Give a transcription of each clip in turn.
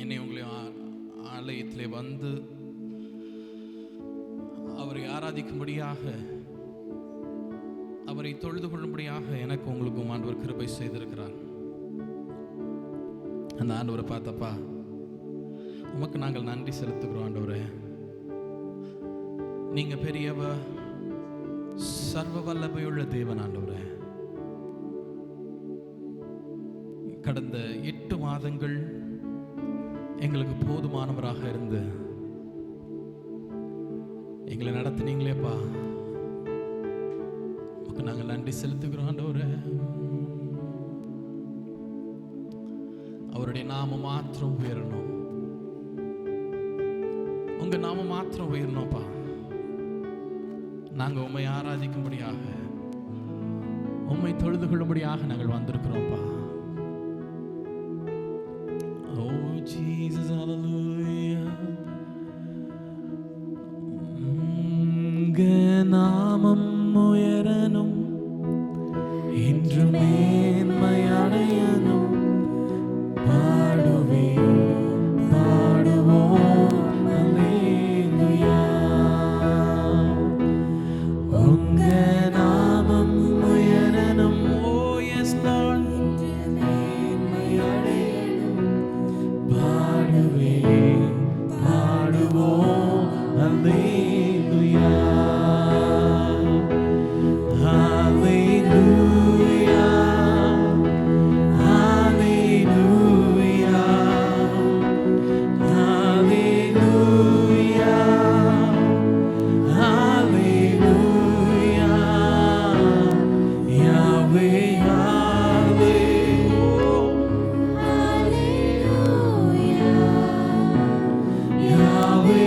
என்னை உங்களை ஆலயத்திலே வந்து அவரை ஆராதிக்கும்படியாக, அவரை தொழுது கொள்ளும்படியாக எனக்கு உங்களுக்கும் ஆண்டவர் கிருபை செய்திருக்கிறார். அந்த ஆண்டவரை பார்த்தப்பா, உமக்கு நாங்கள் நன்றி செலுத்துகிறோம் ஆண்டவரே. நீங்க பெரியவர், சர்வ வல்லமையுள்ள தேவன் ஆண்டவரே. கடந்த 8 மாதங்கள் எங்களுக்கு போதுமானவராக இருந்து எங்களை நடத்தினீங்களேப்பா, உமக்கு நாங்கள் நன்றி செலுத்துகிறோம் ஆண்டவரே. அவருடைய நாமம் மாத்திரம் உயரணும், உங்க நாமம் மாத்திரம் உயரணும்ப்பா. நாங்க உம்மை ஆராதிக்கும்படியாக, உம்மை தொழுது கொள்ளும்படியாக நாங்கள் வந்திருக்கிறோம்ப்பா. ஓ ஜீசஸ், ஹல்லேலூயா. உங்க நாமம் உயரணும், இன்று மேன்மை அடையணும். பாடுவே பாடுவோம் ஹல்லேலூயா. உங்க நாமம் உயரணும், ஓ எஸ் லார்ட், மேன்மை அடையணும். பாடுவே பாடுவோம் ஹல்லேலூயா. ஹல்லேலூயா ஹல்லேலூயா ஹல்லேலூயா ஹல்லேலூயா. யாவே யாவே யாவே யாவே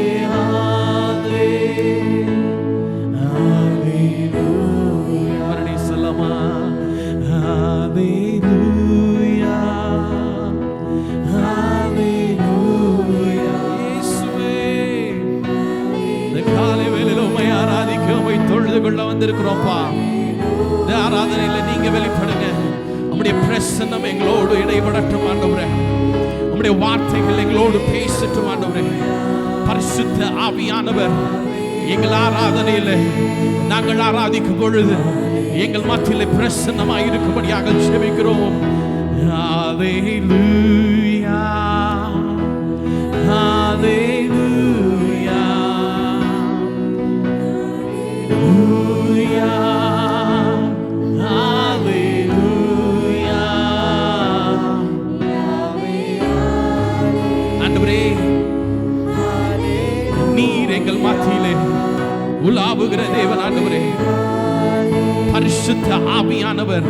ஹல்லேலூயா. மறுபடியும் சொல்லமா? ஹல்லேலூயா ஹல்லேலூயா. இயேசுவே, இந்த காலை வேளையில உம்மை ஆராதிக்க, உம்மை தொழுது கொள்ள வந்திருக்கிறோம்ப்பா. இந்த ஆராதனையில நீங்க வெளிப்படுங்க. உம்முடைய பிரசன்னம் எங்களோடு இடைபடட்டும் ஆண்டவரே. உம்முடைய வார்த்தைகள் எங்களோடு பேசட்டும் ஆண்டவரே. பரிசுத்த ஆவியானவர் எங்கள் ஆராதனையில நாங்கள் ஆராதிக்கும் பொழுது எங்கள் மத்தியிலே பிரசன்னமாய் இருக்கும்படியாக ஜெபிக்கிறோம். ஹல்லேலூயா ஹல்லேலூயா ஹல்லேலூயா ஹல்லேலூயா. ஆண்டவரே, நீர் எங்கள் மத்தியிலே உலாவுகிற தேவன் ஆண்டவரே. பரிசுத்த ஆவியானவர்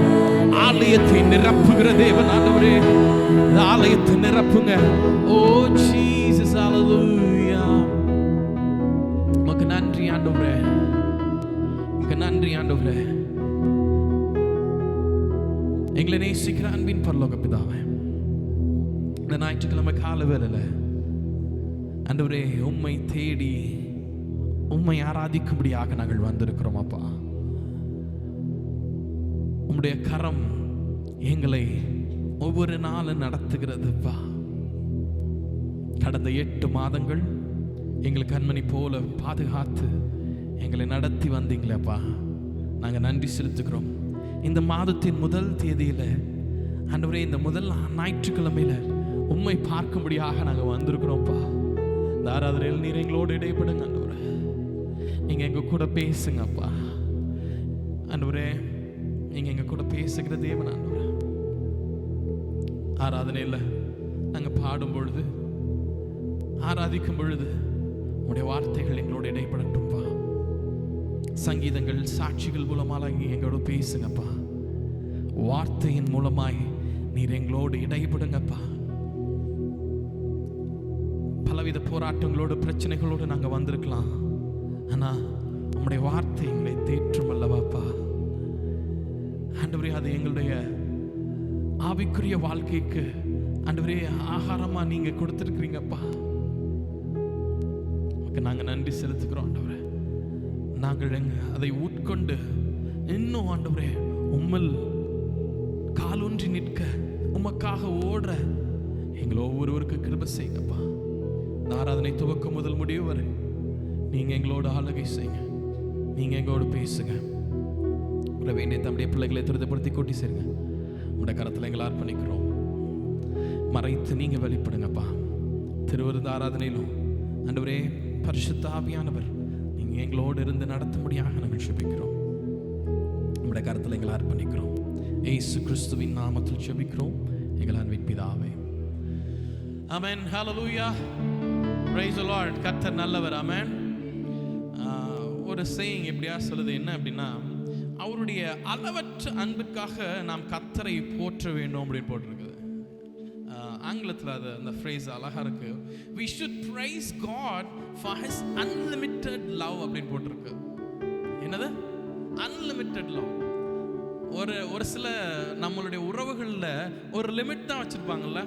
ஆலயத்தை நிரப்புகிற தேவன் ஆண்டவரே. ஆலயத்தை நிரப்புங்க. ஓ ஜீசஸ், ஹல்லேலூயா. உமக்கு நன்றி ஆண்டவரே, உமக்கு நன்றி ஆண்டவரே. எங்களை நேசிக்கிற அன்பின் பரலோக பிதாவே, இந்த ஞாயிற்றுக்கிழமை கால வேளையில ஆண்டவரே உம்மை தேடி உம்மை ஆராதிக்கும்படியாக நாங்கள் வந்திருக்கிறோம் அப்பா. உம்முடைய கரம் எங்களை ஒவ்வொரு நாளும் நடத்துகிறதுப்பா. கடந்த 8 மாதங்கள் எங்களுக்கு கண்மணி போல பாதுகாத்து எங்களை நடத்தி வந்தீங்களேப்பா, நாங்கள் நன்றி செலுத்துகிறோம். இந்த மாதத்தின் முதல் தேதியில ஆண்டவரே, இந்த முதல் ஞாயிற்றுக்கிழமையில உம்மை பார்க்கும்படியாக நாங்கள் வந்திருக்கிறோம்ப்பா. இந்த ஆராதனையில் நீர் எங்களோடு இடைப்படுங்க ஆண்டவரே. நீங்க எங்க கூட பேசுங்கப்பா ஆண்டவரே. நீங்க எங்க கூட பேசுகிற தேவன் ஆண்டவரே. ஆராதனையில் நாங்கள் பாடும் பொழுது, ஆராதிக்கும் பொழுது உடைய வார்த்தைகள் எங்களோட இடைப்படட்டும்பா. சங்கீதங்கள் சாட்சிகள் மூலமாக எங்களோட பேசுங்கப்பா. வார்த்தையின் மூலமாய் நீர் எங்களோடு இடைப்படுங்கப்பா. பலவித போராட்டங்களோடு பிரச்சனைகளோடு நாங்கள் வந்திருக்கலாம், ஆனா உம்முடைய வார்த்தை எங்களை தேற்றும் அல்லவாப்பா ஆண்டவரே. அது எங்களுடைய ஆவிக்குரிய வாழ்க்கைக்கு ஆண்டவரே ஆகாரமா நீங்க கொடுத்திருக்கிறீங்கப்பா. நாங்க நன்றி செலுத்துகிறோம் ஆண்டவரே. நாங்கள் அதை உட்கொண்டு இன்னும் ஆண்டவரே உம்மில் காலூன்றி நிற்க, உமக்காக ஓடுற எங்கள் ஒவ்வொருவருக்கு கிருபை செய்யுங்கப்பா. இந்த ஆராதனை துவக்கம் முதல் முடிவு வரை நீங்க எங்களோட ஆளுகை செய்யுங்க, நீங்க எங்களோட பேசுங்க. வேண்டிய தம்முடைய பிள்ளைகளை துரிதப்படுத்தி கூட்டி சேருங்க. உடைய கரத்தில் எங்களை அர்ப்பணிக்கிறோம். மறைத்து நீங்க வெளிப்படுங்கப்பா. திருவிருந்த ஆராதனையிலும் ஆண்டவரே பரிசுத்த ஆவியானவர் நீங்க எங்களோடு இருந்து நடத்தும்படியாக நாங்கள் ஜெபிக்கிறோம். உடைய கரத்தில் எங்களை அர்ப்பணிக்கிறோம். இயேசு கிறிஸ்துவின் நாமத்தில் ஜெபிக்கிறோம் எங்கள் அன்பின் பிதாவே. ஆமென். ஹல்லேலூயா. Praise the lord. கர்த்தர் நல்லவர். ஆமென். ஒரு சேயிங் எப்படியா சொல்லுது, என்ன அப்படின்னா, அவருடைய அளவற்ற அன்புக்காக நாம் கர்த்தரை போற்ற வேண்டும் அப்படின்னு போட்டிருக்குது. ஆங்கிலத்தில் அது அந்த ஃப்ரேஸ் அழகா இருக்கு. we should praise God for his unlimited love அப்படின்னு போட்டிருக்கு. என்னது? unlimited love. ஒரு சில நம்மளுடைய உறவுகளில் ஒரு லிமிட் தான் வச்சிருப்பாங்கல்ல,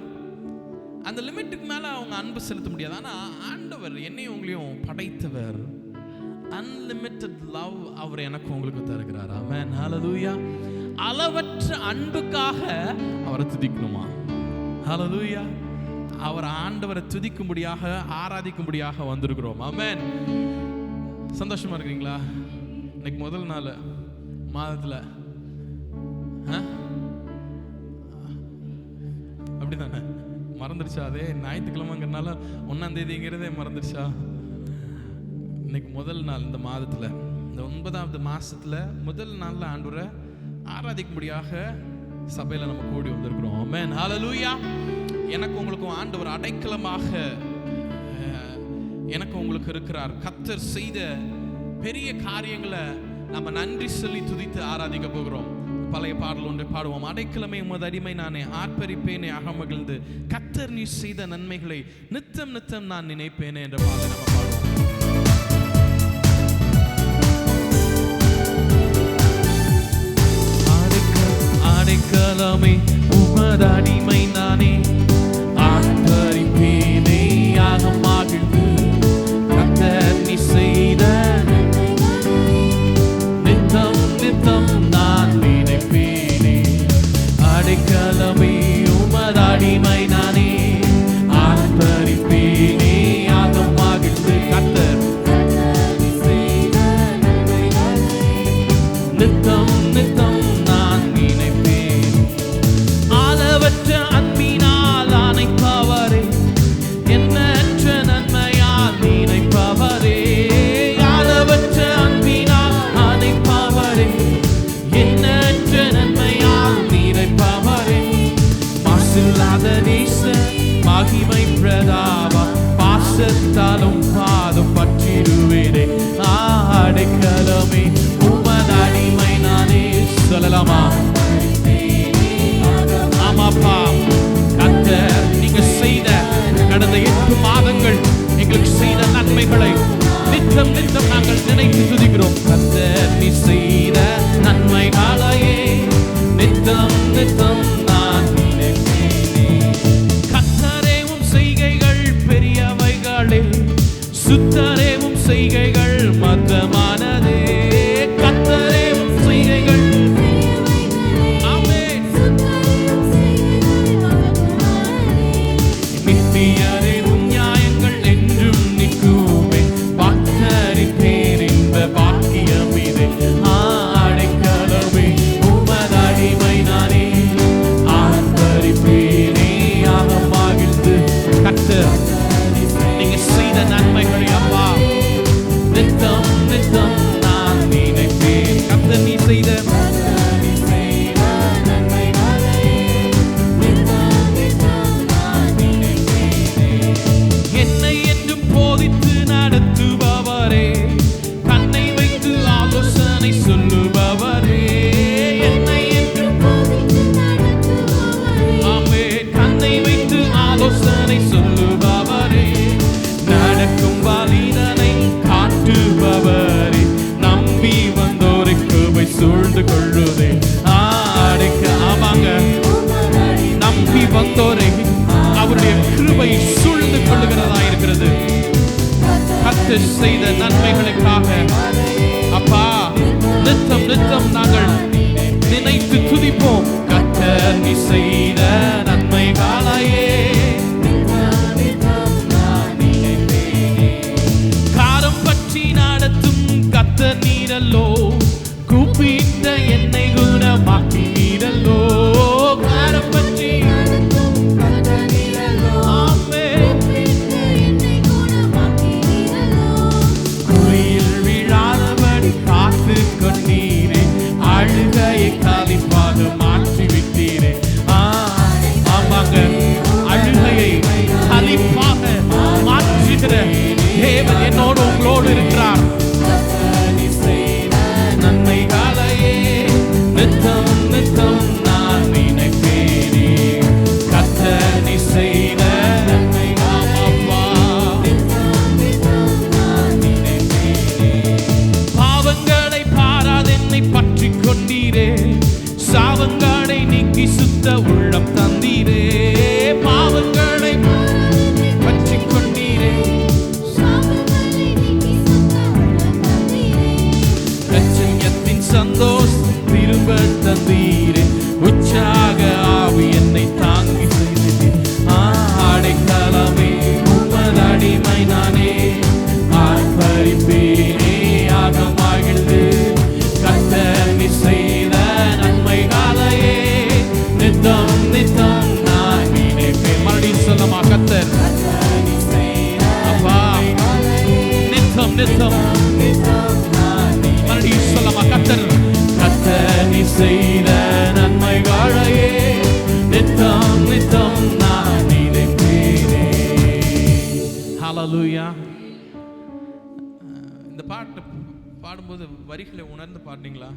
அந்த லிமிட்டுக்கு மேலே அவங்க அன்பு செலுத்த முடியாது. ஆனால் ஆண்டவர் என்னையும் உங்களையும் படைத்தவர், அன்லிமிட்டெட் லவ் அவர் எனக்கு உங்களுக்கு தருகிறார். ஆமென். ஹல்லேலூயா. அளவற்ற அன்புக்காக அவரை துதிக்கணுமா? ஹல்லேலூயா. அவர் ஆண்டவரை துதிக்கும்படியாக ஆராதிக்கும்படியாக வந்திருக்கிறோம். ஆமென். சந்தோஷமா இருக்கிறீங்களா? இன்னைக்கு முதல் நாள் மாதத்துல அப்படிதானே? மறந்துடுச்சா? அதே ஞாயிற்றுக்கிழமைங்கிறனால 1ஆம் தேதிங்கிறதே மறந்துடுச்சா? இன்னைக்கு முதல் நாள் இந்த மாதத்துல, இந்த 9வது மாசத்துல முதல் நாள்ல ஆண்டவரை ஆராதிக்கும்படியாக சபையில நம்ம கூடி வந்திருக்கிறோம். ஆமென். ஹல்லேலூயா. எனக்கு உங்களுக்கும் ஆண்டவர் அடைக்கலமாக எனக்கு உங்களுக்கு இருக்கிறார். கர்த்தர் செய்த பெரிய காரியங்களை நம்ம நன்றி சொல்லி துதித்து ஆராதிக்க போகிறோம். பழைய பாடல் ஒன்று பாடுவோம். அடைக்கலமே உமது அடிமை நானே, ஆர்ப்பரிப்பேனே அகமகிழ்ந்து, கர்த்தர் நீ செய்த நன்மைகளை நித்தம் நித்தம் நான் நினைப்பேனே என்ற பாடலை நம்ம பாடுவோம். அடைக்கலமே உமது அடிமை நானே, ஆர்ப்பரிப்பேனே அகமகிழ்ந்து, கர்த்தர் நீ செய்த நித்தம் நித்தம் நான் நினைப்பேனே. அடைக்கலமே உமது அடிமை நானே, ஆர்ப்பரிப்பேனே அகமகிழ்ந்து, கர்த்தர் நித்தம் நித்தம் நான் நினைப்பேன். அளவற்ற அன்பினால் அணைப்பவரே, எண்ணற்ற நன்மையால் நினைப்பவரே. அளவற்ற அன்பினால் அணைப்பவரே, எண்ணற்ற நன்மையால் நினைப்பவரே. மாசில்லாத நேச மகிமை பிரதாபா, பாசத்தாலும் பாதம் பற்றிடுவேனே. அடைக்கலமே உமது அடிமை நானே. சொல்லலாமா? ஆமாப்பா. கர்த்தர் நீங்க செய்த கடந்த 8 மாதங்கள் எங்களுக்கு செய்த நன்மைகளை நித்தம் நித்தம் நாங்கள் நினைத்து துதிக்கிறோம். கர்த்தர் நீ செய்த நன்மைகளையே நித்தம் நித்தம் நான் நினைப்பேனே. கர்த்தரே உம் செய்கைகள் பெரியவைகளே, சுத்தரே உம் செய்கைகள் மத்தமானதே. கர்த்தரே உம் செய்கைகள், ஆமென். நித்தியரே உம் நியாயங்கள் என்றும் நிற்குமே, பக்தரின் இன்ப பாக்கியம் இது. அடைக்கலமே உமது அடிமை நானே, ஆர்ப்பரிப்பேனே அகமகிழ்ந்து, கர்த்தர் நீங்க செய்த நன்மைகளை அப்பா நித்தம் நித்தம் நான் நினைப்பேன். கர்த்தர் நீ செய்த என்னை என்றும் போதித்து நடத்துபவரே, கண்ணை வைத்து ஆலோசனை சொல்லுபவரே. என்னை என்றும் ஆமென், கண்ணை வைத்து ஆலோசனை சொல்லுபவரே. நடக்கும் வழிதனை காட்டுபவரே, நம்பி வந்தோரை கிருபை சூழ்ந்து கொள்ளுதே. ஆமாங்க, நம்பி வந்தோரை அவருடைய கிருபை சூழ்ந்து கொள்ளுகிறதா இருக்கிறது. கர்த்தர் செய்த நன்மைகளுக்காக அப்பா நித்தம் நித்தம் நாங்கள் நினைத்து துதிப்போம். கர்த்தர் நீ செய்த நன்மைகளையே பாட்டு பாடும்போது வரிகளை உணர்ந்து பாடினீங்களா?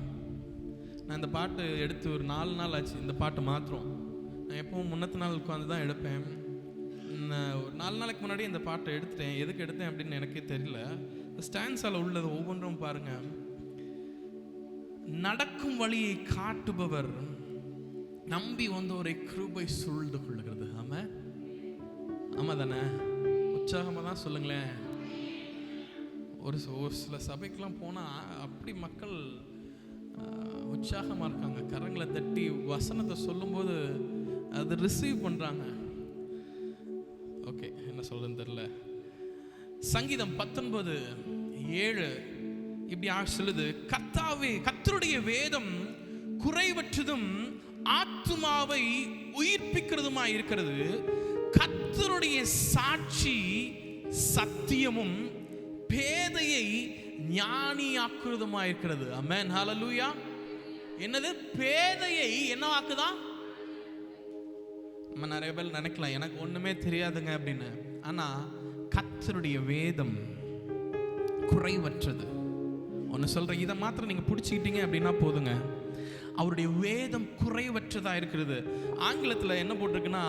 நான் இந்த பாட்டு எடுத்து ஒரு 4 நாள் ஆச்சு. இந்த பாட்டு மாத்திரம் நான் எப்பவும் முன்னத்து நாள் உட்காந்து தான் எடுப்பேன். ஒரு 4 நாளைக்கு முன்னாடி இந்த பாட்டை எடுத்துட்டேன். எதுக்கு எடுத்தேன் அப்படின்னு எனக்கே தெரியல. ஸ்டான்ஸால் உள்ளது ஒவ்வொன்றும் பாருங்க. நடக்கும் வழியை காட்டுபவர் நம்பி வந்தோரை கிருபை சூழ்ந்து கொள்ளுகிறது. ஆமா ஆமா தானே? உற்சாகமாக தான் சொல்லுங்களேன். ஒரு சில சபைக்கெல்லாம் போனால் அப்படி மக்கள் உற்சாகமாக இருக்காங்க. கரங்களை தட்டி வசனத்தை சொல்லும்போது அது ரிசீவ் பண்ணுறாங்க. ஓகே, என்ன சொல்றதுன்னு தெரியல. சங்கீதம் 19:7 இப்படி சொல்லுது, கர்த்தாவே, கர்த்தருடைய வேதம் குறைவற்றதும் ஆத்துமாவை உயிர்ப்பிக்கிறதுமா இருக்கிறது. கர்த்தருடைய சாட்சி சத்தியமும் பேதையை ஞானியாக்குறதுமா இருக்கிறது. ஆமென், ஹல்லேலூயா. என்னது? பேதையை என்னவாக்குதா? நம்ம நிறைய பேர் நினைக்கலாம் எனக்கு ஒண்ணுமே தெரியாதுங்க அப்படின்னு. ஆனா கர்த்தருடைய வேதம் குறைவற்றது. ஒன்று சொல்றேன், இதை மாத்திரம் நீங்க பிடிச்சிக்கிட்டீங்க அப்படின்னா போதுங்க. அவருடைய வேதம் குறைவற்றதா இருக்கிறது. ஆங்கிலத்தில் என்ன போட்டிருக்குன்னா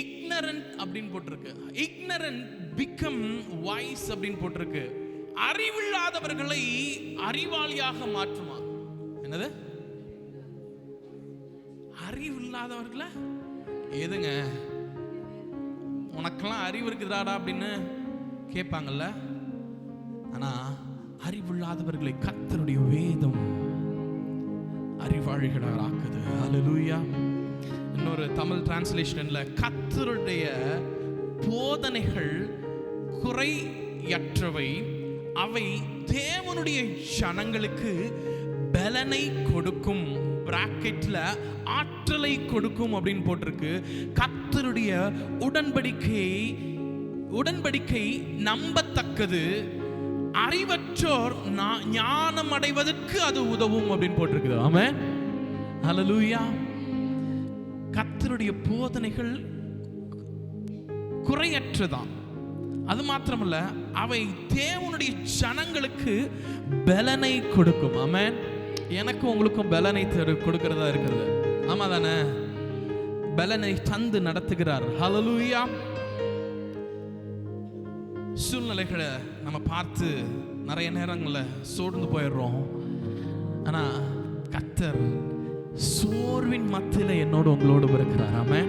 ignorant அப்படின்னு போட்டிருக்கு. ignorant become wise அப்படின்னு போட்டிருக்கு. அறிவில்லாதவர்களை அறிவாளியாக மாற்றுமா. என்னது? அறிவில்லாதவர்களை எதுங்க? உனக்கெல்லாம் அறிவு இருக்குதாடா அப்படின்னு கேட்பாங்கல்ல. ஆனா அறிவில்லாதவர்களை கர்த்தருடைய வேதம் அறிவாளிகளாக ஆக்குது. ஹல்லேலூயா. இன்னொரு தமிழ் டிரான்ஸ்லேஷன்ல கர்த்தருடைய போதனைகள் குறையற்றவை, அவை தேவனுடைய ஜனங்களுக்கு பலனை கொடுக்கும். பிராக்கெட்ல ஆற்றலை கொடுக்கும் அப்படின்னு போட்டிருக்கு. கர்த்தருடைய உடன்படிக்கை நம்பத்தக்கது, அறிவற்றோர் ஞானம் அடைவதற்கு அது உதவும் அப்படின்னு போட்டிருக்குது. ஆமென், ஹல்லேலூயா. கர்த்தருடைய போதனைகள் குறையற்றதான். அது மாத்திரமல்ல, அவை தேவனுடைய ஜனங்களுக்கு பலனை கொடுக்கும். ஆமென். எனக்கும் உங்களுக்கும் பலனை கொடுக்கிறதா இருக்கிறது. ஆமா தானே? பலனை தந்து நடத்துகிறார். ஹல்லேலூயா. சூழ்நிலைகளை நம்ம பார்த்து நிறைய நேரங்களில் சோர்ந்து போயிடுறோம். ஆனா கர்த்தர் சோர்வின் மத்தியில் என்னோடு உங்களோடு இருக்கிறார். ஆமென்.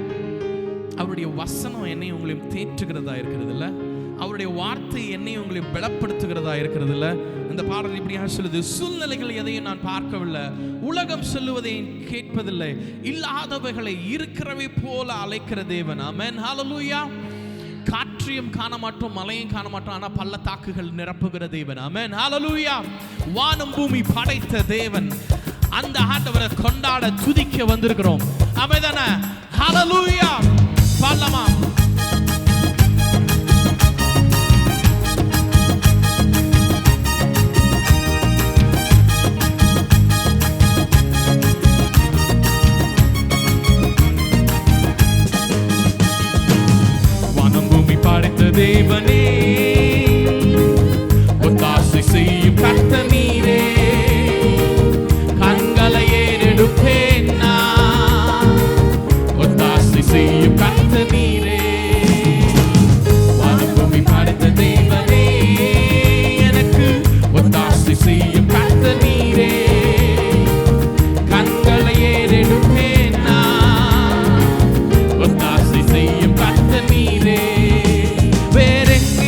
அவருடைய வசனம் என்னையும் உங்களையும் தேற்றுகிறதா இருக்கிறது இல்ல. அவருடைய வார்த்தை என்னையும் உங்களையும் பலப்படுத்துகிறதா இருக்கிறது இல்ல. இந்த பாடல் இப்படியாக சொல்லுது, சூழ்நிலைகள் எதையும் நான் பார்க்கவில்லை, உலகம் சொல்லுவதை கேட்பதில்லை, இல்லாதவைகளை இருக்கிறவை போல அழைக்கிற தேவன். ஆமென், ஹல்லேலூயா. காற்றையும் காண மாட்டோம், மலையும் காண மாட்டோம், ஆனா பள்ளத்தாக்குகள் நிரப்புகிற தேவன். ஆமென், ஹல்லேலூயா. வானம் பூமி படைத்த தேவன், அந்த ஆண்டவரை கொண்டாட துதிக்க வந்திருக்கிறோம். ஆமென், ஹல்லேலூயா. பாடலாமா? வானம் பூமி படைத்த தேவனே, ஒத்தாசை செய்யும் கர்த்தர் நீரே, கண்களை ஏறெடுப்பேன் நான், ஒத்தாசை செய்யும் கர்த்தர் நீரே. வானம் பூமி படைத்த தேவனே, எனக்கு ஒத்தாசை செய்யும் கர்த்தர் நீரே, கண்களை ஏறெடுப்பேன் நான், ஒத்தாசை செய்யும் கர்த்தர் நீரே. வேறெங்கே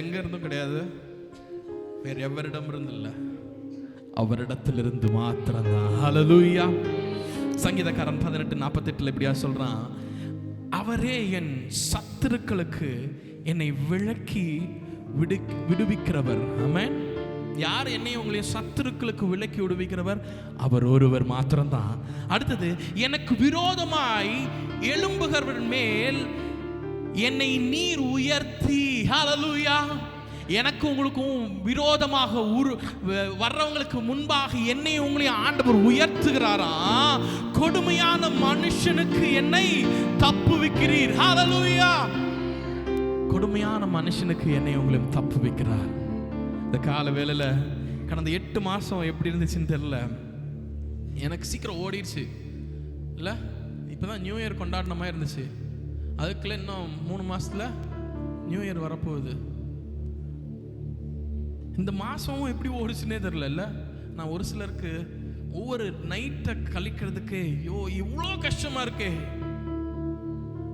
எங்க இருந்தும் கிடையாது, வேற எவரிடம் இருந்து இல்ல, அவரிடத்திலிருந்து மாத்திரம்தான். ஹல்லேலூயா. சங்கீதக்காரன் 18:48 இப்படியா சொல்றான், அவரே என் சத்துருக்களுக்கு என்னை விலக்கி விடுவிக்கிறவர். ஆமென். யார் என்னை உங்களையும் சத்துருக்களுக்கு விலக்கி விடுவிக்கிறவர்? அவர் ஒருவர் மாத்திரம்தான். அடுத்தது, எனக்கு விரோதமாய் எழும்புகிறவர் மேல் என்னை நீர் உயர்த்தி. ஹல்லேலூயா. எனக்கு உங்களுக்கும் விரோதமாக வர்றவங்களுக்கு முன்பாக என்னை உங்களையும் ஆண்டவர் உயர்த்துகிறாரா. கொடுமையான மனுஷனுக்கு என்னை தப்புவிக்கிறீர். ஹல்லேலூயா. கொடுமையான மனுஷனுக்கு என்னை உங்களையும் தப்புவிக்கிறார். இந்த கால வேளையில கடந்த 8 மாசம் எப்படி இருந்துச்சுன்னு தெரியல, எனக்கு சீக்கிரம் ஓடிடுச்சு இல்ல. இப்பதான் நியூ இயர் கொண்டாடின மாதிரி இருந்துச்சு. அதுக்குள்ள இன்னும் 3 மாசத்துல நியூ இயர் வரப்போகுது. இந்த மாசமும் எப்படி ஓடிச்சுன்னே தெரியல இல்ல. நான் ஒரு சிலருக்கு ஒவ்வொரு நைட்டை கழிக்கிறதுக்கு ஐயோ இவ்வளோ கஷ்டமா இருக்கே.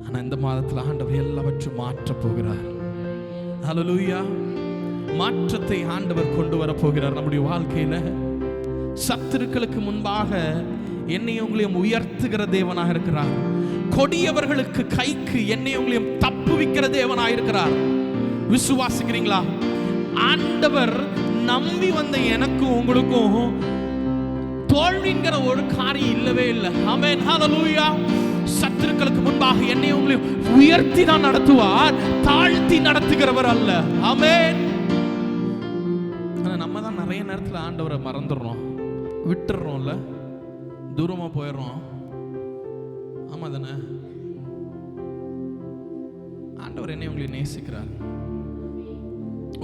ஆனா இந்த மாதத்துல ஆண்டவர் எல்லாவற்றும் மாற்ற போகிறார். ஹல்லேலூயா. மாற்றத்தை ஆண்டவர் கொண்டு வர போகிறார் நம்முடைய வாழ்க்கையில. சத்துருக்களுக்கு முன்பாக என்னையும் உங்களையும் உயர்த்துகிற தேவனாக இருக்கிறார். கொடியவர்களுக்கு கைக்கு என்னையும் உங்களையும் தப்புவிக்கிற தேவனாக இருக்கிறார். விசுவாசிக்கிறீங்களா? ஆண்டவர் நம்பி வந்த எனக்கும் உங்களுக்கும் தோல்விங்கிற ஒரு காரியம் இல்லவே இல்லை. ஆமென். ஹல்லேலூயா. சத்துருக்களுக்கு முன்பாக என்னை உங்களையும் உயர்த்தி தான் நடத்துவார், தாழ்த்தி நடத்துகிறவர் அல்ல. ஆமென். நம்ம தான் நிறைய நேரத்தில் ஆண்டவரை மறந்துடுறோம், விட்டுடுறோம்ல, தூரமா போயிடுறோம். ஆமா தானே? ஆண்டவர் என்னை உங்களை நேசிக்கிறார்.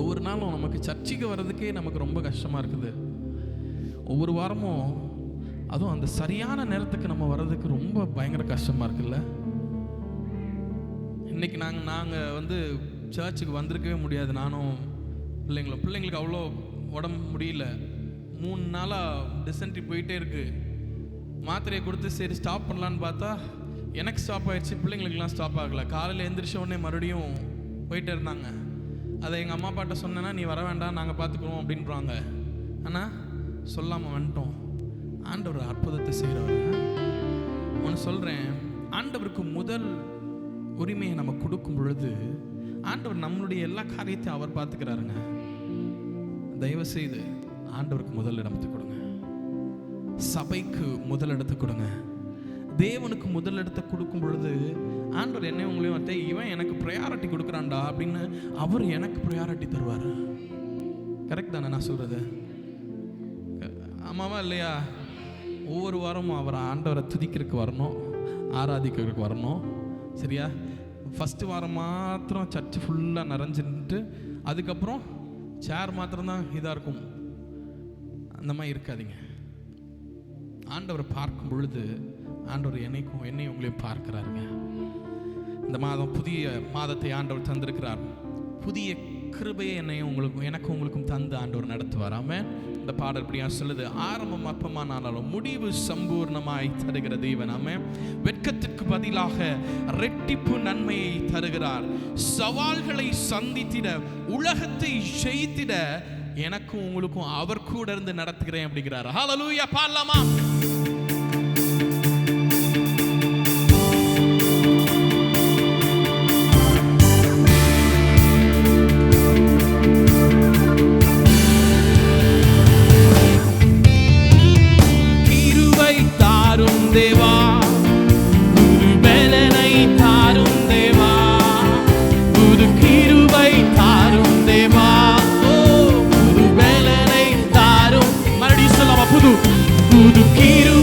ஒவ்வொரு நாளும் நமக்கு சர்ச்சைக்கு வர்றதுக்கே நமக்கு ரொம்ப கஷ்டமா இருக்குது. ஒவ்வொரு வாரமும் அதுவும் அந்த சரியான நேரத்துக்கு நம்ம வர்றதுக்கு ரொம்ப பயங்கர கஷ்டமா இருக்குல்ல. இன்னைக்கு நாங்கள் சர்ச்சுக்கு வந்திருக்கவே முடியாது. நானும் பிள்ளைங்களுக்கு அவ்வளோ உடம்பு முடியல. 3 நாளாக டிசென்ட்ரி போயிட்டே இருக்கு. மாத்திரையை கொடுத்து சரி ஸ்டாப் பண்ணலான்னு பார்த்தா எனக்கு ஸ்டாப் ஆயிடுச்சு, பிள்ளைங்களுக்கெல்லாம் ஸ்டாப் ஆகலை. காலையில் எந்திரிச்ச உடனே மறுபடியும் போயிட்டே இருந்தாங்க. அதை எங்கள் அம்மா அப்பாட்ட சொன்னேன்னா நீ வர வேண்டாம் நாங்கள் பார்த்துக்குறோம் அப்படின்றாங்க. ஆனால் சொல்லாமல் வந்துட்டோம். ஆண்டவர் அற்புதத்தை செய்கிறவர். ஒன்று சொல்கிறேன், ஆண்டவருக்கு முதல் உரிமையை நம்ம கொடுக்கும் பொழுது ஆண்டவர் நம்மளுடைய எல்லா காரியத்தையும் அவர் பார்த்துக்கிறாருங்க. தயவு செய்து ஆண்டவருக்கு முதல் இடத்தை கொடுங்க. சபைக்கு முதல் இடத்தை கொடுங்க. தேவனுக்கு முதல் இடத்தை கொடுக்கும் பொழுது ஆண்டவர் என்ன உங்களையும் இவன் எனக்கு ப்ரையாரிட்டி கொடுக்குறான்டா அப்படின்னு அவர் எனக்கு ப்ரையாரிட்டி தருவார். கரெக்ட் தானே நான் சொல்றது? ஆமாவா இல்லையா? ஒவ்வொரு வாரமும் அவர் ஆண்டவரை துதிக்கிறதுக்கு வரணும், ஆராதிக்கிறதுக்கு வரணும். சரியா? ஃபஸ்ட்டு வாரம் மாத்திரம் சர்ச்சு ஃபுல்லாக நிறைஞ்சுட்டு அதுக்கப்புறம் சேர் மாத்திரம்தான் இதாக இருக்கும். அந்த மாதிரி இருக்காதீங்க. ஆண்டவரை பார்க்கும் பொழுது ஆண்டவர் என்னையும் உங்களையும் பார்க்கிறாருங்க. இந்த மாதம் புதிய மாதத்தை ஆண்டவர் தந்திருக்கிறார். புதிய கிருபையை எனக்கும் உங்களுக்கும் தந்து ஆண்டவர் நடத்துவார். ஆமென். இந்த பாடல் இப்படியா சொல்லுது, ஆரம்பம் அற்பமானாலும் முடிவு சம்பூர்ணமாய் தருகிற தேவன். ஆமென். வெட்கத்திற்கு பதிலாக ரெட்டிப்பு நன்மையை தருகிறார். சவால்களை சந்தித்திட, உலகத்தை ஜெயித்திட எனக்கும் உங்களுக்கும் அவர் கூட இருந்து நடத்துகிறேன் அப்படிங்கிறார். ஹல்லேலூயா. பாடலாமா? தேவா புது பலனை தாரும் தேவா, புது கிருபை தாரும் தேவா, புது பலனை தாரும். மறுபடியும் சொல்லலாமா? புது கிருபை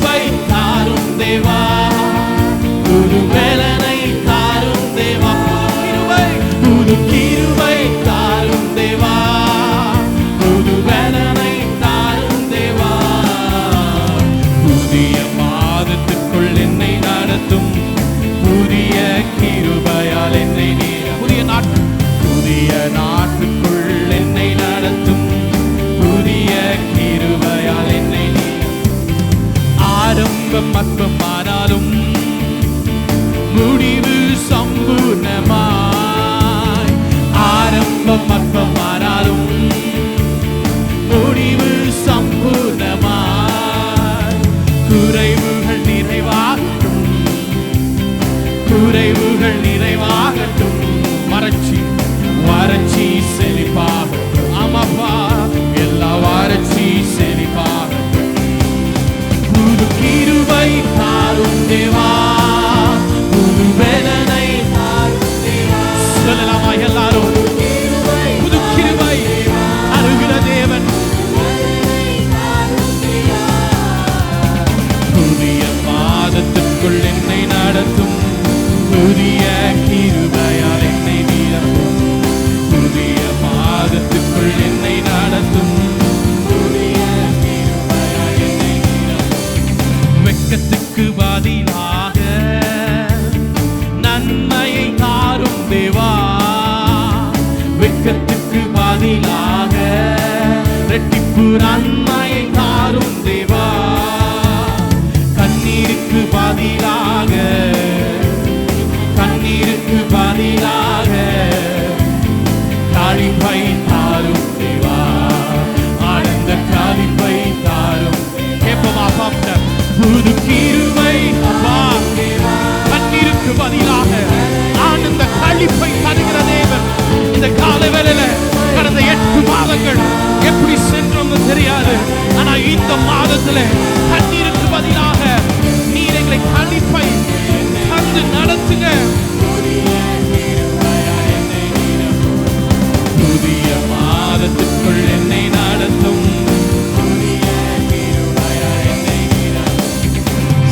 ரெட்டிப்பு நன்மையை தாரும் தேவா. கண்ணீருக்கு பதிலாக களிப்பை தாரும் தேவா. ஆனந்த களிப்பை தாரும். கேட்போமா பாப்ட? புது கிருபை அப்பா. கண்ணீருக்கு பதிலாக ஆனந்த களிப்பை தருகிற தேவன் இந்த காலை வேளையில கடந்த 8 மாதங்கள் எப்படி சென்றோம்னு தெரியாது. ஆனா இந்த மாதத்துல கண்ணீருக்கு பதிலாக நீர் எங்களை களிப்பை தந்து நடத்துங்க. புதிய மாதத்திற்குள் என்னை நடத்தும்.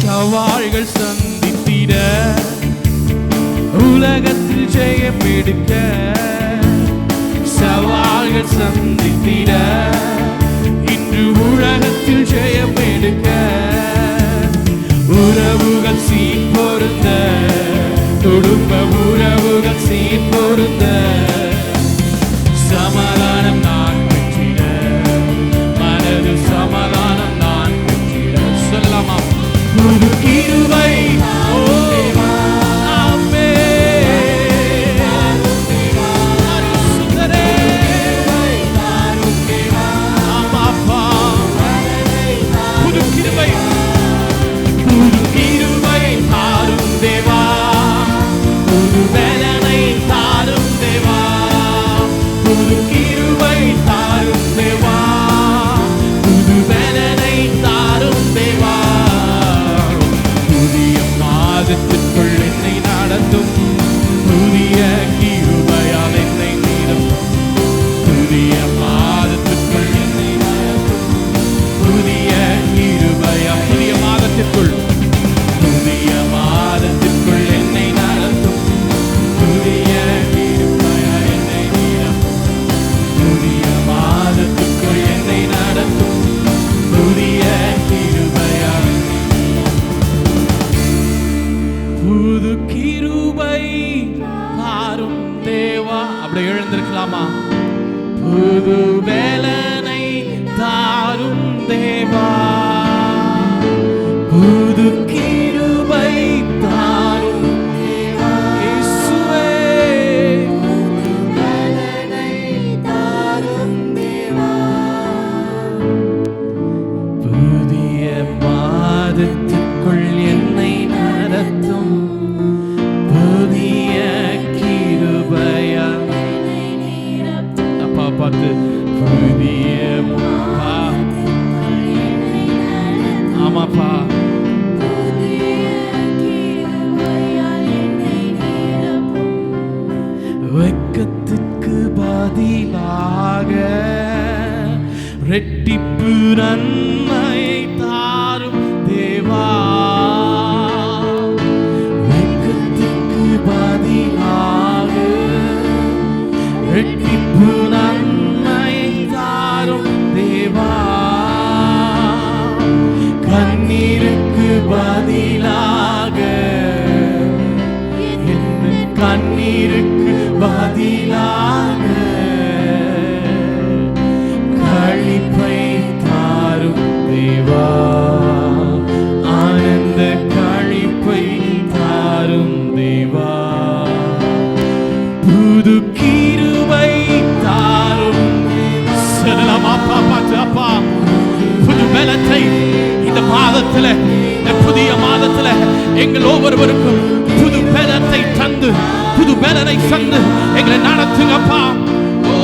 சவால்கள் சந்தித்திட உலகத்தில் ஜெயம் எடுக்க. சவால்கள் சந்தித்திட இன்று உலகத்தில் ஜெயம் எடுக்க. உறவுகள் சீர் பொருந்த, குடும்ப உறவுகள் சீர் பொருந்த. சமாதானம் நான் பெற்றிட, மனது சமாதானம் நான் பெற்றிட. சொல்லலாமா? புது கிருபை என்னை நடத்தும். புதிய கிருபையால் என்னை நீடும். புதிய மாதத்திற்குள் என்னை நடத்தும். புதிய கிருபையால் புதிய மாதத்திற்குள் என்னை நடத்தும். புதிய கிருபையால் என்னை நீடும். புதிய மாதத்திற்குள் என்னை நடத்தும். புதிய கிருபையால் புது கிருபை தாரும் தேவா. அப்படி எழுந்திருக்கலாமா? புது வேலனை தாரும் தேவா. புது கிருபை தாரும் தேவா. இயேசுவே புது வேலனை தாரும் தேவா. புதிய மாதத்திற்குள் என்னை நடத்தும். புதிய கிருபையால் அப்பா பார்த்து புதிய ஆமாப்பா வெட்கத்துக்கு பதிலாக ரெட்டிப்பு நன்மையை தாரும் தேவா. பதிலாக ரெட்டிப்பு நன்மையை தாரும் தேவா. கண்ணீருக்கு பதிலாக கண்ணீருக்கு பதிலாக களிப்பை தாரும் தேவா. ஆனந்த களிப்பை தாரும் தேவா. புது கிருபை தாரும். சொல்லலாமா? அப்பா புது பலத்தை இந்த மாதத்துல, இந்த புதிய மாதத்துல எங்கள் ஒவ்வொருவருக்கும் புது பலத்தை தந்து, புது பலனை தந்து எங்களை நடத்துங்கப்பா. ஓ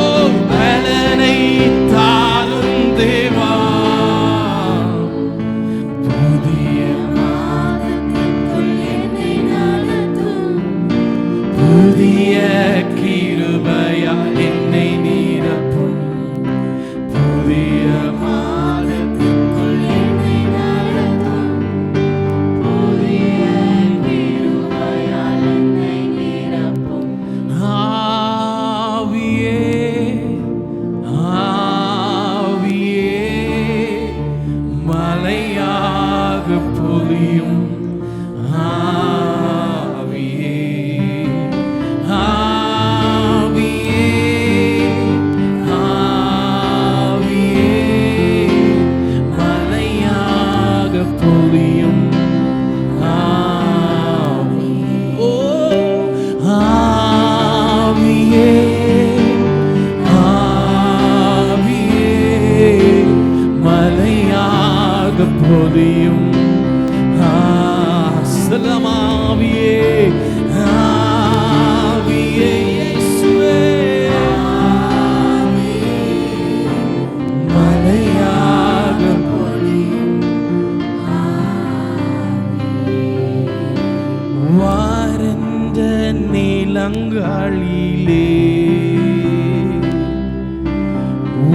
பலனை தாரும் தேவா. புதிய மாதத்திற்குள் என்னை நடத்தும். புதிய கிருபையால் என்னை நிரப்பும். புதிய மாதத்திற்குள் என்னை நடத்தும். புதிய கிருபையால் என்னை நிரப்பும். ஆவியே ஆவியே மலையாக பொழியும். ஆவியே ஆவியே பொழியும். சலமாவியே ஆவியே இயேசுவே, மலையாக பொழியும். வாரந்த நிலங்களிலே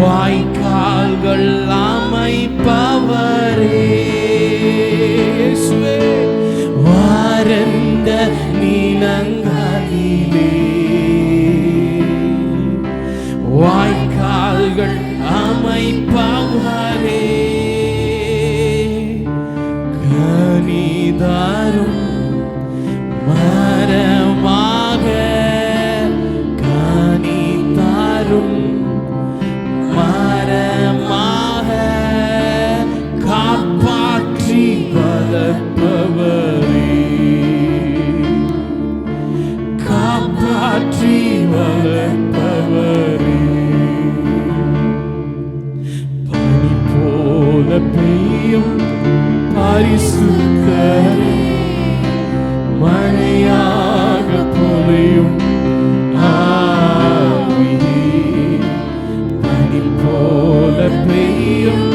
வாய்க்கால்கள் அமைப்பவரே, வாரந்த நிலங்களிலே வாய்க்கால்கள் அமைப்பவரே, கனிதாரும் மரமாக கனிதாரும் மரமாக காப்பாற்றி வளர்ப்பவரே, காப்பாற்றி வளர்ப்பவரே, பனி போல பெய்யும் பரிசுத்தரே, மழையாக பொழியும் ஆவியே, பனி போல பெய்யும்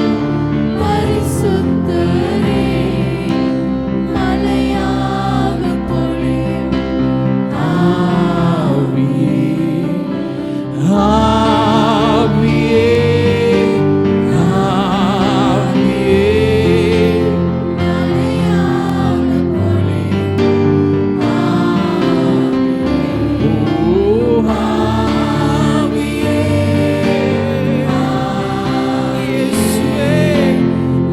பரிசுத்தரே, மலையாக பொழியும் ஆவியே, ஆவியே, ஆவியே, மலையாக பொழியும் ஓ ஆவியே, இயேசுவே,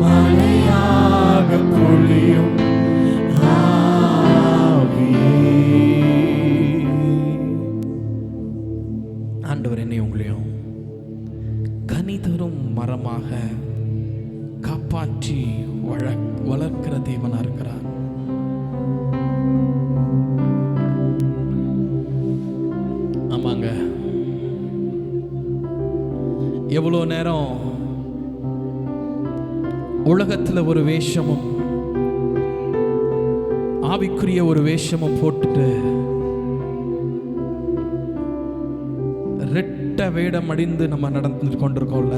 மலையாக பொழியும் ஆவியே. ஆண்டவர் என்னை உங்களையும் கனி தரும் மரமாக காப்பாற்றி வளர்க்கிற தேவனா இருக்கிறார். ஆமாங்க, எவ்வளோ நேரம் உலகத்துல ஒரு வேஷமும் ஆவிக்குரிய ஒரு வேஷமும் போட்டுட்டு ரெட்ட வேடம் அடிந்து நம்ம நடந்து கொண்டிருக்கோம்ல.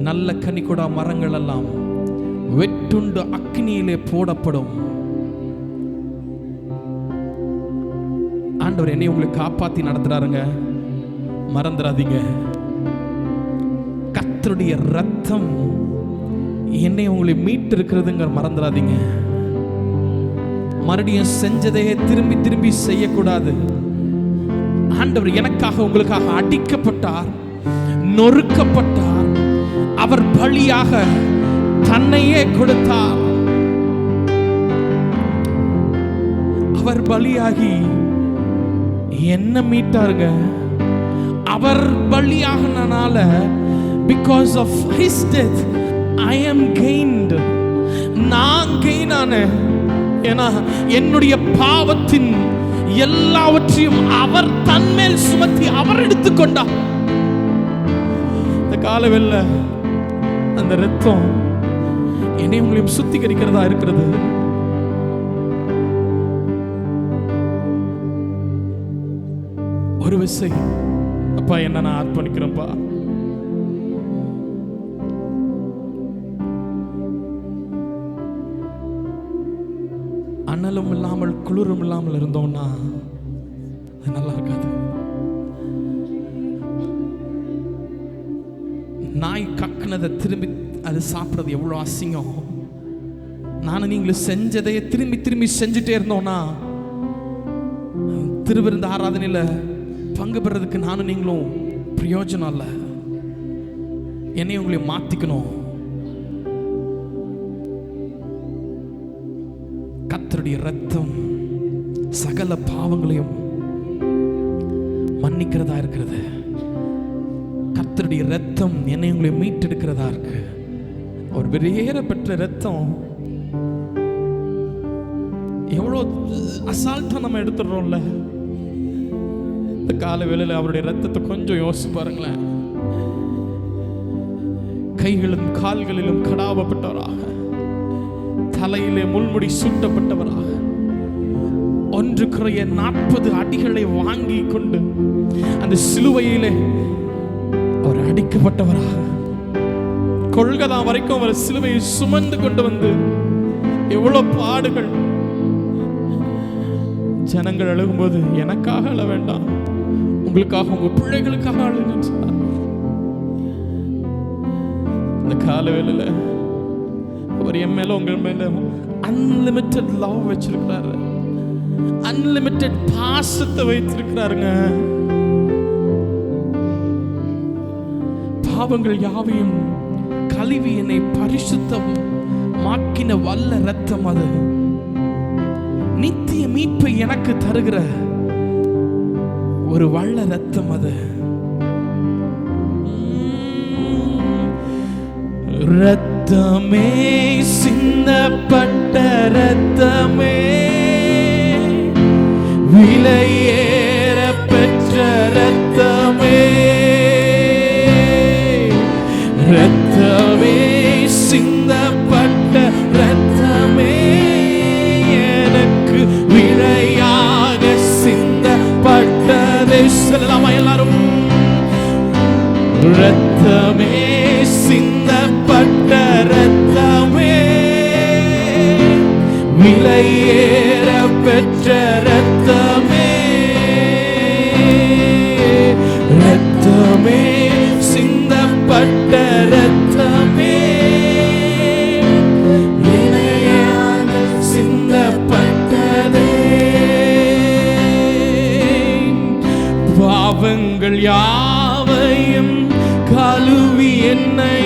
நல்ல கனிகொடா மரங்கள் எல்லாம் வெட்டுண்டு அக்னியிலே போடப்படும். ஆண்டவர் என்னை உங்களுக்கு காப்பாத்தி நடத்துறாருங்க, மறந்துடாதீங்க. கர்த்தருடைய ரத்தம் என்னை உங்களை மீட்டு இருக்கிறதுங்க, மறந்துடாதீங்க. மறுபடியும் செஞ்சதையே திரும்பி திரும்பி செய்யக்கூடாது. ஆண்டவர் எனக்காக உங்களுக்காக அடிக்கப்பட்டார், நொறுக்கப்பட்டார், அவர் பலியாக தன்னையே கொடுத்தார். அவர் பலியாகி என்ன மீட்டாருங்க. அவர் பலியாகனால because of his death I am gained. நான் gain ஆனேன். ஏன்னா என்னுடைய பாவத்தின் எல்லாவற்றையும் அவர் தன்மேல் சுமத்தி அவர் எடுத்துக்கொண்டார். இந்த காலவெல்ல அந்த ரத்தம் என்னை உங்களையும் சுத்திகரிக்கிறதா இருக்கிறது. ஒரு விசை அப்பா என்ன நான் அர்ப்பணிக்கிறேன்ப்பா. அனலும் இல்லாமல் குளிரும் இல்லாமல் இருந்தோம்னா அது நல்லா இருக்காது. நாய் கக்குனதை திரும்பி அது சாப்பிட்றது எவ்வளோ அசிங்கம். நானும் நீங்களும் செஞ்சதையே திரும்பி திரும்பி செஞ்சுட்டே இருந்தோம்னா திருவிருந்த ஆராதனையில் பங்கு பெறதுக்கு நானும் நீங்களும் பிரயோஜனம் இல்லை. என்னையும் உங்களையும் மாற்றிக்கணும். கர்த்தருடைய ரத்தம் சகல பாவங்களையும் மன்னிக்கிறதா இருக்கிறது. கர்த்தருடைய ரத்தம் என்னை உங்களை மீட்டெடுக்கிறதா இருக்கு. ஒரு வெளியேற பெற்ற ரத்தம் எவ்வளோ அசால்ட்டா நம்ம எடுத்துடுறோம்ல. இந்த கால வேளையில் அவருடைய ரத்தத்தை கொஞ்சம் யோசிச்சு பாருங்களேன். கைகளிலும் கால்களிலும் கடாவப்பட்டவராக, தலையிலே முள்முடி சூட்டப்பட்டவராக, 1 அடிகளை வாங்கி கொண்டு அந்த சிலுவையிலே அவர் அடிக்கப்பட்டவராக, கொல்கதா வரைக்கும் அவர் சிலுவையை சுமந்து கொண்டு வந்து எவ்வளவு பாடுகள். ஜனங்கள் அழுகும்போது எனக்காக அழ வேண்டாம், உங்களுக்காக, உங்க பிள்ளைகளுக்காக அழுங்கன்னு சொன்னார். இந்த காலவேளையில அவர் என் மேல உங்கள் மேல அன்லிமிட்டெட் லவ் வச்சிருக்கிறாரு, அன்லிமிட்டெட் பாசத்தை வைத்திருக்கிறாருங்க. பாவங்கள் யாவையும் கழுவி என்னை பரிசுத்தம் மாக்கின வல்ல இரத்தம் அது. நித்திய மீட்பை எனக்கு தருகிற ஒரு வல்ல இரத்தம் அது. இரத்தமே, சிந்தப்பட்ட இரத்தமே, விலையேற பெற்ற இரத்தமே, இரத்தமே, சிந்தப்பட்ட இரத்தமே, எனக்கு விலையாக சிந்தப்பட்டதே. சொல்லலாமா எல்லாரும்? இரத்தமே, சிந்தப்பட்ட இரத்தமே, விலையேற பெற்ற இரத்தமே, இரத்தமே, சிந்தப்பட்ட இரத்தமே, விலையாக சிந்தப்பட்டதே. பாவங்கள் யாவையும் கழுவி என்னை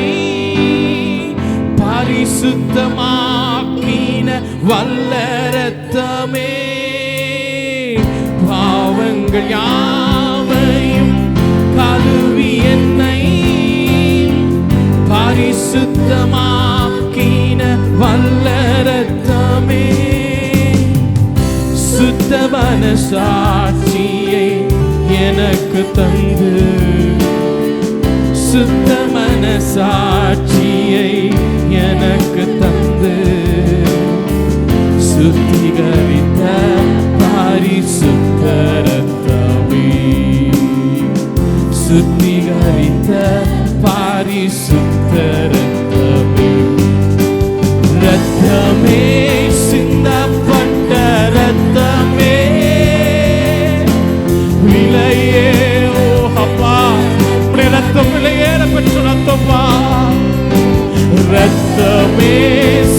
பரிசுத்தமாக்கின வல்ல இரத்தமே, பாவங்கள் யாவையும் கழுவி என்னை பரிசுத்தமாக்கின வல்ல இரத்தமே, சுத்த மனசாட்சியை எனக்கு தந்து, சுத்த மனசாட்சியை எனக்கு தந்து, சுத்திகரித்த பரிசுத்த இரத்தமே, சுத்திகரித்த பரிசுத்த இரத்தமே, இரத்தமே, சிந்தப்பட்ட இரத்தமே, விலையே. ஓ அப்பா, ரத்தம் விலையேற பெற்ற ரத்தப்பா, ரத்தமே,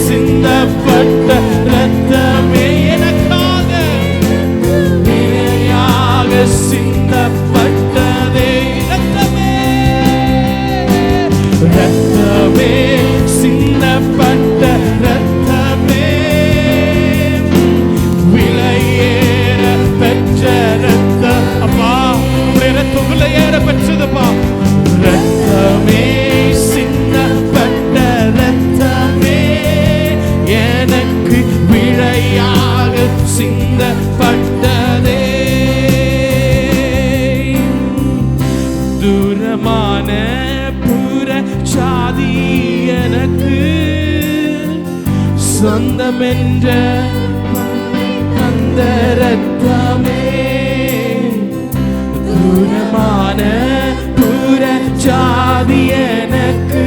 சிந்தப்பட்ட ரத்தமே, எனக்காக விலையாக சிந்தப்பட்டதே. ரத்தமே, ரத்தமே, சிந்தப்பட்ட ரத்தமே, விலையேற பெற்ற ரத்தம். அப்பா, உங்களுடைய ரத்தம் விலையேற பெற்றதுப்பா. ரத்தமே, சிந்தப்பட்ட ரத்தமே, எனக்கு விலையாக சிந்தப்பட்டதே. தூரமான புற சாதி எனக்கு சொந்தமென்ற அந்த ரத்தமே, தூரமான ஜாதி எனக்கு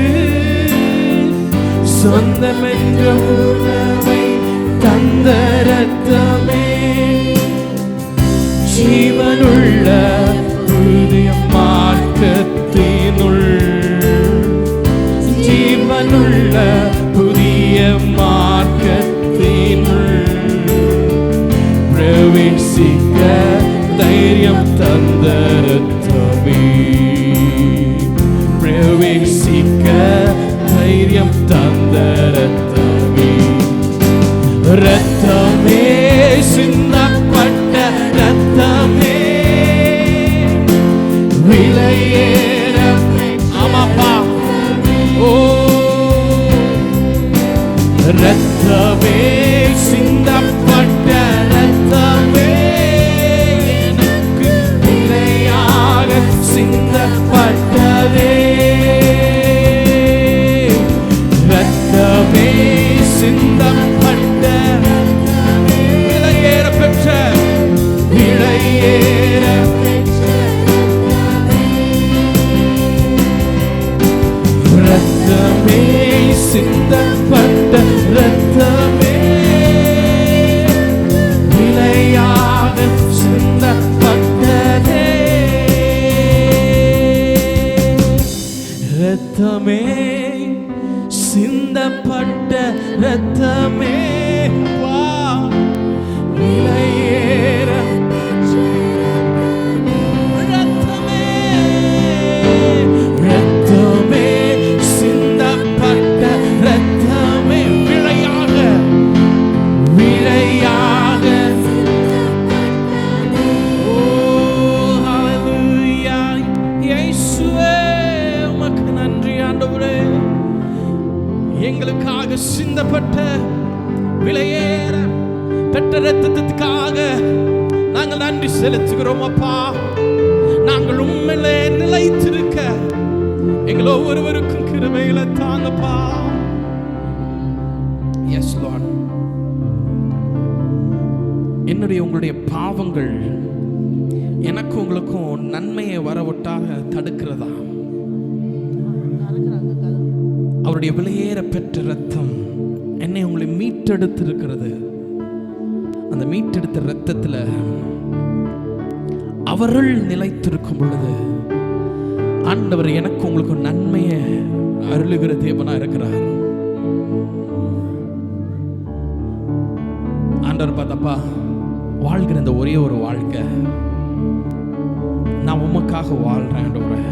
சொந்தமென்ற உணவை தந்த ரத்தமே, ஜீவனுள்ள புதிய மார்க்கத்தினுள், ஜீவனுள்ள புதிய மார்க்கத்தினுள் பிரவேசிக்க தைரியம் தந்த ரத்தமே, பிரவேசிக்க தைரியம் தந்த ரத்தமே, ரத்தமே, சிந்தப்பட்ட ரத்தமே, விலையேற. ஆமாப்பா, ஓ ரத்தமே, சிந்தப்பட்ட ரத்தமே, எனக்கு விலையாக சிந்தப்பட்டதே. சிந்தப்பட்ட விலையேற பெற்ற இரத்தத்துக்காக நாங்கள் நன்றி செலுத்துகிறோம் அப்பா. நாங்கள் உண்மையிலே நிலைத்திருக்க எங்கள் ஒவ்வொருவருக்கும் கிருபைகளை தாங்கப்பா. எஸ் லார்ட், என்னுடைய உங்களுடைய பாவங்கள் எனக்கும் உங்களுக்கும் நன்மையை வரவிட்டாக தடுக்கிறதா? அவருடைய விலையேற பெற்ற ரத்தம் என்னை உங்களை மீட்டெடுத்து இருக்கிறது. அந்த மீட்டெடுத்த ரத்தத்தில் அவர்கள் நிலைத்திருக்கும் பொழுது ஆண்டவர் எனக்கு உங்களுக்கு நன்மையை அருளுகிற தேவனா இருக்கிறார். ஆண்டவர் பார்த்தப்பா, வாழ்கிற இந்த ஒரே ஒரு வாழ்க்கை நான் உமக்காக வாழ்றேன் ஆண்டவரே.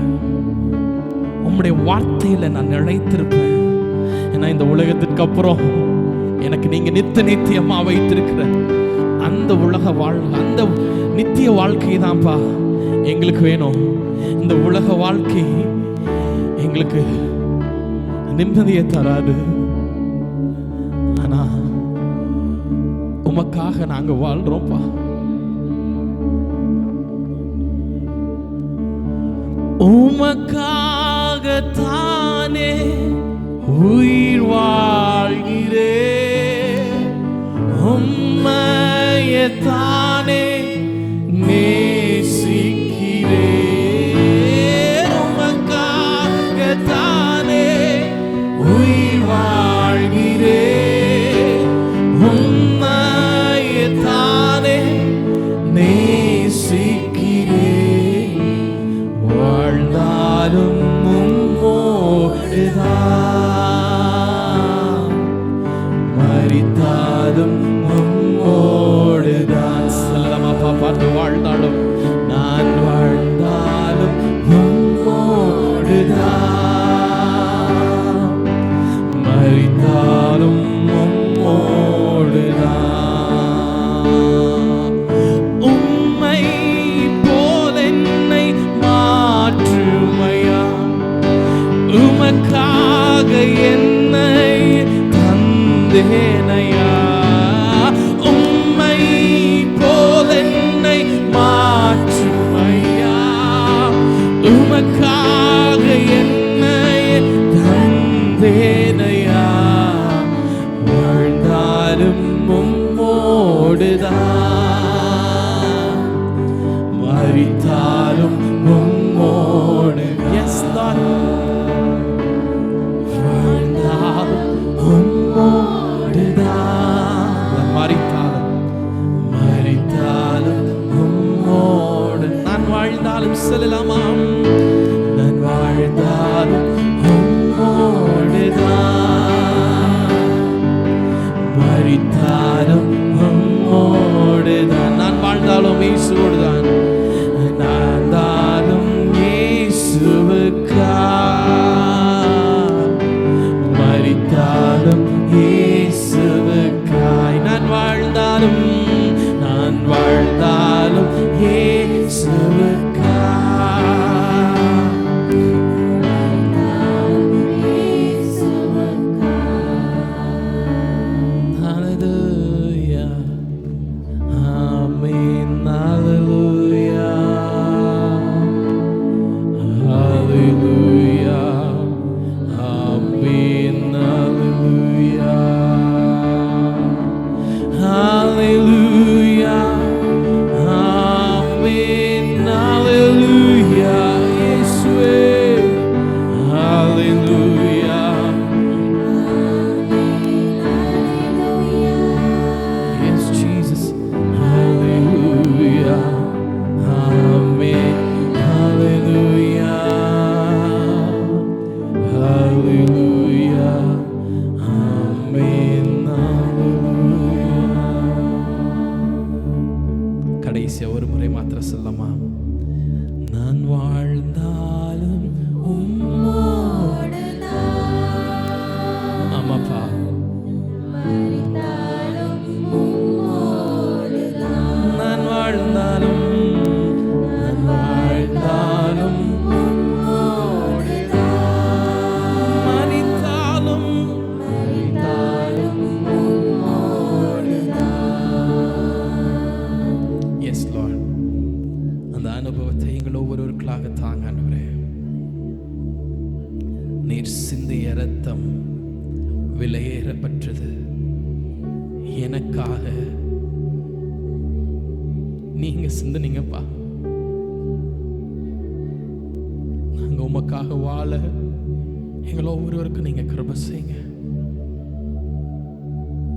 உம்முடைய வார்த்தையில நான் நிலைத்திருப்பேன். ஏன்னா இந்த உலகத்திற்கு அப்புறம் எனக்கு நீங்க நித்தியமா வைத்திருக்கிற அந்த உலக அந்த நித்திய வாழ்க்கை தான்ப்பா எங்களுக்கு வேணும். இந்த உலக வாழ்க்கை எங்களுக்கு நிம்மதியை தராது. ஆனா உமக்காக நாங்க வாழ்றோம்ப்பா. உமக்காகத்தானே உயிர் வாழ்கிறே, உம்மையத்தானே நேசிக்கிறே. உமக்காகத்தானே உயிர் வாழ்கிறே, உம்மையத்தானே நேசிக்கிறே. வாழ்ந்தாலும் உம்மோடுதான், மரித்தாலும் உம்மோடுதான். சொல்லலாமாப்பா பாட்டு? வாழ்ந்தாலும் நான் வாழ்ந்தாலும் உம்மோடுதான், மரித்தாலும் உம்மோடுதான். உம்மை போல் என்னை மாற்றுமையா, உமக்காக என்னை தந்தேனையா. உம்மை போல் என்னை மாற்றுமையா, உமக்காக என்னை தந்தேனையா. வாழ்ந்தாலும் உம்மோடுதான், மரித்தாலும் உம்மோடு. Yes Lord, வாழ்ந்தாலும் உம்மோடுதான், மரித்தாலும் உம்மோடு. நான் வாழ்ந்தாலும் சொல்லலாமா? நான் வாழ்ந்தாலும் உம்மோடுதான், மரித்தாலும் உம்மோடுதான். நான் வாழ்ந்தாலும் இயேசுவோடுதான், நான்தாலும் இயேசுவுக்கா, மரித்தாலும் இயேசுவுக்காய். நான் வாழ்ந்தாலும் இயேசுவுக்கா, ஹalleluya, ஆமென், ஹalleluya, ஹalleluya, ஆமென், ஹalleluya, ஹalleluya, ஆமென், ஹalleluya. இயேசுவே ஹalleluya. Yes Jesus, hallelujah, amen, hallelujah, hallelujah, amen, hallelujah. கடைசியா ஒரு முறை மாத்திரம் சொல்லலாமா? நான் வாழ்ந்தாலும் ஆமாப்பா, நான் வாழ்ந்தாலும் மரித்தாலும் அனுபவத்தை எங்கள் ஒவ்வொருவருக்களாக தாங்க ஆண்டவரே. நீர் சிந்திய இரத்தம் விலையேறப்பட்டது எனக்காக. நீங்க சிந்தினீங்கப்பா. நாங்க உமக்காக வாழ எங்களை ஒவ்வொருவருக்கும் நீங்க கிருபை செய்யுங்க.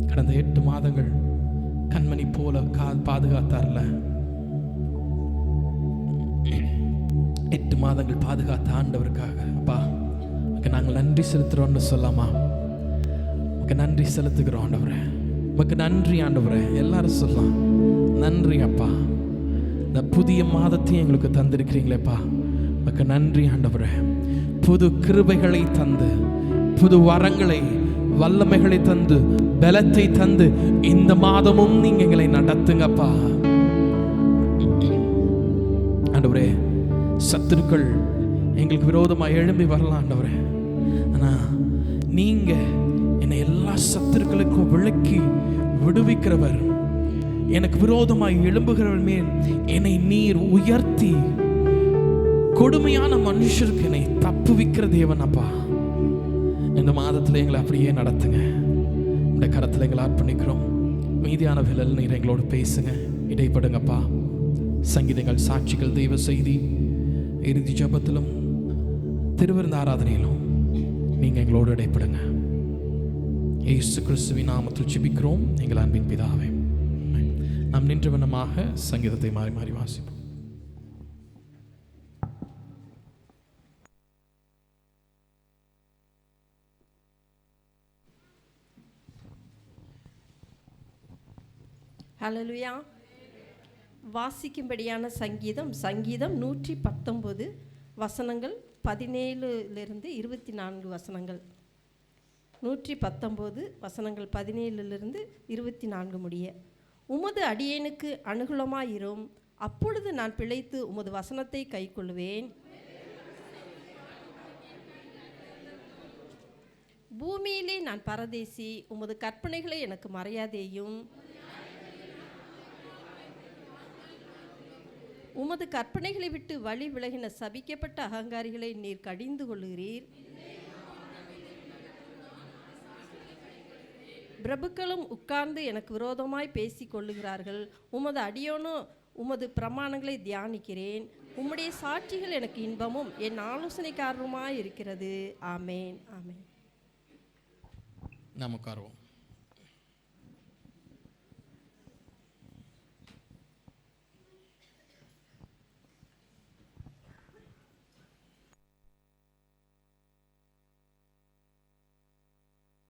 கடந்த 8 மாதங்கள் கண்மணி போல பாதுகாத்தார்ல, 8 மாதங்கள் பாதுகாத்த ஆண்டவருக்காக அப்பா நாங்கள் நன்றி செலுத்துறோம்னு சொல்லாமா? உமக்கு நன்றி செலுத்துகிறோம் ஆண்டவரே. உமக்கு நன்றி ஆண்டவரே. எல்லாரும் சொல்லலாம், நன்றி அப்பா. இந்த புதிய மாதத்தையும் எங்களுக்கு தந்திருக்கிறீங்களேப்பா, உமக்கு நன்றி ஆண்டவரே. புது கிருபைகளை தந்து, புது வரங்களை, வல்லமைகளை தந்து, பலத்தை தந்து இந்த மாதமும் நீங்க எங்களை நடத்துங்கப்பா ஆண்டவரே. சத்துருக்கள் எங்களுக்கு விரோதமாக எழும்பி வரலாம் ஆண்டவரே, ஆனா நீங்க என்னை எல்லா சத்துருக்களுக்கும் விலக்கி விடுவிக்கிறவர். எனக்கு விரோதமாய் எழும்புகிறவர் மேல் என்னை நீர் உயர்த்தி கொடுமையான மனுஷருக்கு என்னை தப்புவிக்கிற தேவன் அப்பா. இந்த மாதத்தில் எங்களை அப்படியே நடத்துங்க. இந்த கரத்தில் எங்களை அர்ப்பணிக்கிறோம். மீதியான வேளையில் நீர் எங்களோடு பேசுங்க, இடைப்படுங்கப்பா. சங்கீதங்கள், சாட்சிகள், தெய்வ செய்தி, இறுதி ஜெபத்திலும் திருவிருந்த ஆராதனையிலும் நீங்க எங்களோடு இடைப்படுங்க. இயேசு கிறிஸ்துவின் நாமத்தில் ஜெபிக்கிறோம் எங்கள் அன்பின் பிதாவே. நாம் நின்ற வண்ணமாக சங்கீதத்தை மாறி மாறி வாசிப்போம். ஹல்லேலூயா. வாசிக்கும்படியான சங்கீதம் 119 வசனங்கள் 17 24 வசனங்கள். 119 வசனங்கள் 17 24 முடிய. உமது அடியேனுக்கு அனுகூலமாயிரும், அப்பொழுது நான் பிழைத்து உமது வசனத்தை கைக்கொள்வேன். பூமியிலே நான் பரதேசி, உமது கற்பனைகளை எனக்கு மறையாதேயும். உமது கற்பனைகளை விட்டு வழி விலகின சபிக்கப்பட்ட அகங்காரிகளை நீர் கடிந்து கொள்கிறீர். பிரபுக்களும் உட்கார்ந்து எனக்கு விரோதமாய் பேசிக் கொள்ளுகிறார்கள். உமது அடியோனோ உமது பிரமாணங்களை தியானிக்கிறேன். உம்முடைய சாட்சிகள் எனக்கு இன்பமும் என் ஆலோசனைக்காரருமாய் இருக்கிறது. ஆமேன், ஆமேன். நாம் உட்காருவோம்.